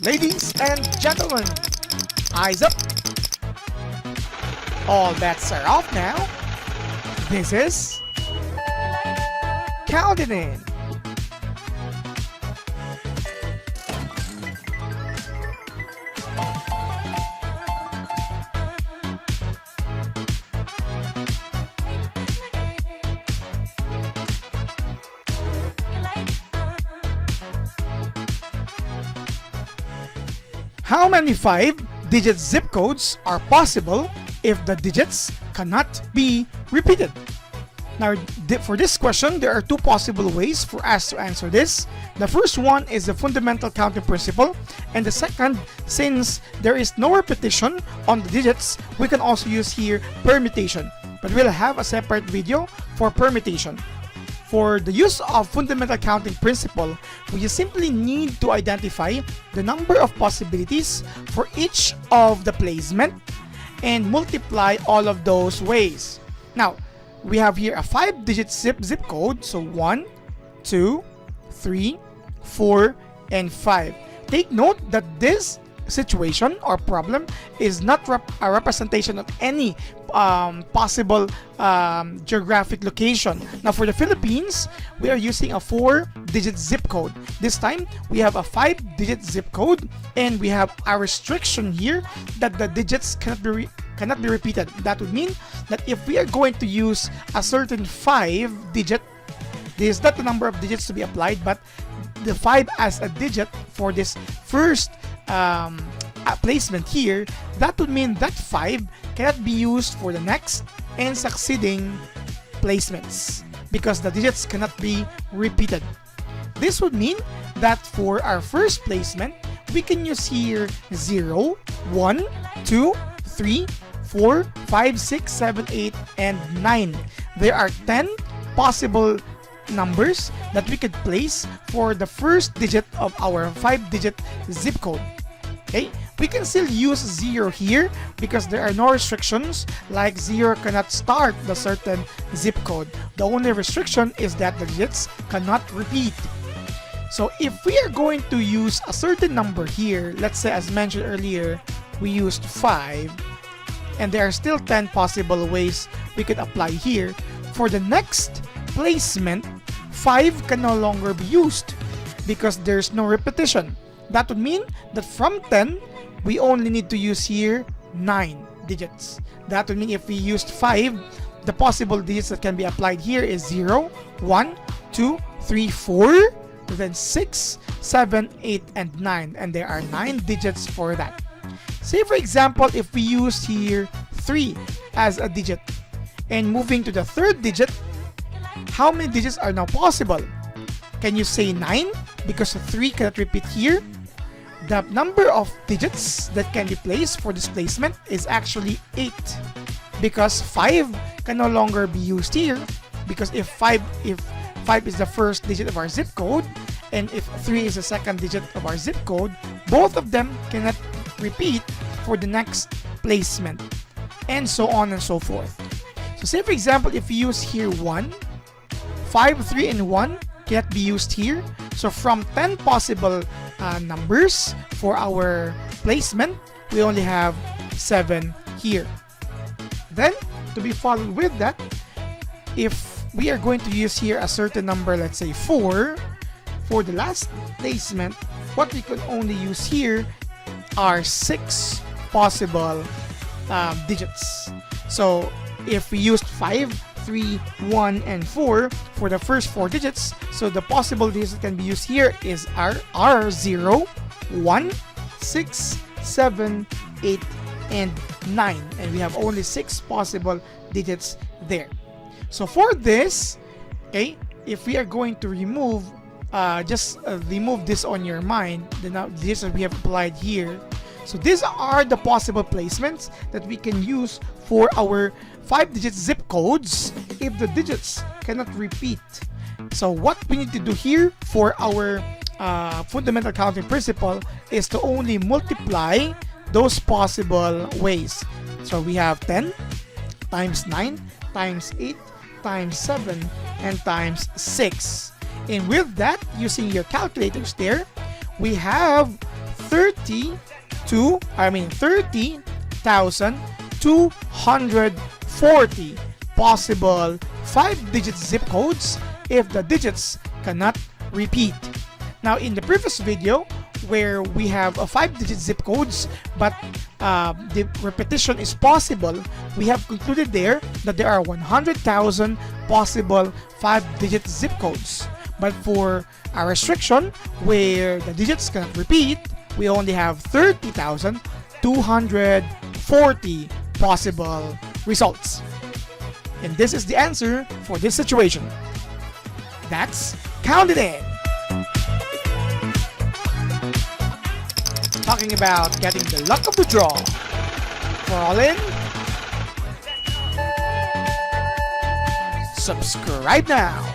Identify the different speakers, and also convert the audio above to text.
Speaker 1: Ladies and gentlemen, eyes up. All bets are off now. This is Count It In. How many 5-digit zip codes are possible if the digits cannot be repeated? Now, for this question, there are two possible ways for us to answer this. The first one is the fundamental counting principle, and the second, since there is no repetition on the digits, we can also use here permutation. But we'll have a separate video for permutation. For the use of fundamental counting principle, we simply need to identify the number of possibilities for each of the placement and multiply all of those ways. Now, we have here a 5-digit zip code, so 1, 2, 3, 4, and 5. Take note that this situation or problem is not a representation of any possible geographic location. Now, for the Philippines, we are using a 4-digit zip code. This time, we have a 5-digit zip code, and we have a restriction here that the digits cannot be repeated. That would mean that if we are going to use a certain 5-digit, this is not the number of digits to be applied, but the 5 as a digit for this first placement here, that would mean that 5 cannot be used for the next and succeeding placements because the digits cannot be repeated. This would mean that for our first placement, we can use here 0, 1, 2, 3, 4, 5, 6, 7, 8, and 9. There are 10 possible numbers that we could place for the first digit of our 5-digit zip code. Okay, we can still use 0 here because there are no restrictions, like 0 cannot start the certain zip code. The only restriction is that the digits cannot repeat. So if we are going to use a certain number here, let's say as mentioned earlier, we used 5, and there are still 10 possible ways we could apply here. For the next placement, 5 can no longer be used because there's no repetition. That would mean that from 10, we only need to use here 9 digits. That would mean if we used 5, the possible digits that can be applied here is 0, 1, 2, 3, 4, then 6, 7, 8, and 9. And there are 9 digits for that. Say for example, if we use here 3 as a digit, and moving to the third digit, how many digits are now possible? Can you say 9? Because 3 cannot repeat here. The number of digits that can be placed for this placement is actually 8. Because 5 can no longer be used here. Because if 5 is the first digit of our zip code, and if 3 is the second digit of our zip code, both of them cannot repeat for the next placement. And so on and so forth. So say for example, if we use here 1, 5, 3, and 1 cannot be used here. So from 10 possible numbers for our placement, we only have 7 here. Then, to be followed with that, if we are going to use here a certain number, let's say 4, for the last placement, what we could only use here are 6 possible digits. So if we used 5, 3, 1, and 4 for the first 4 digits, so the possible digits that can be used here is are 0, 1, 6, 7, 8, and 9. And we have only 6 possible digits there. So for this, okay, if we are going to remove, remove this on your mind, the digits that we have applied here. So these are the possible placements that we can use for our 5-digit zip codes if the digits cannot repeat. So what we need to do here for our fundamental counting principle is to only multiply those possible ways. So we have 10 times 9 times 8 times 7 and times 6. And with that, using your calculators there, we have 30,240 possible 5-digit zip codes if the digits cannot repeat. Now, in the previous video, where we have a 5-digit zip codes, but the repetition is possible, we have concluded there that there are 100,000 possible 5-digit zip codes. But for a restriction where the digits cannot repeat, we only have 30,240 possible results. And this is the answer for this situation. That's Count It In. Talking about getting the luck of the draw. For all in, subscribe now.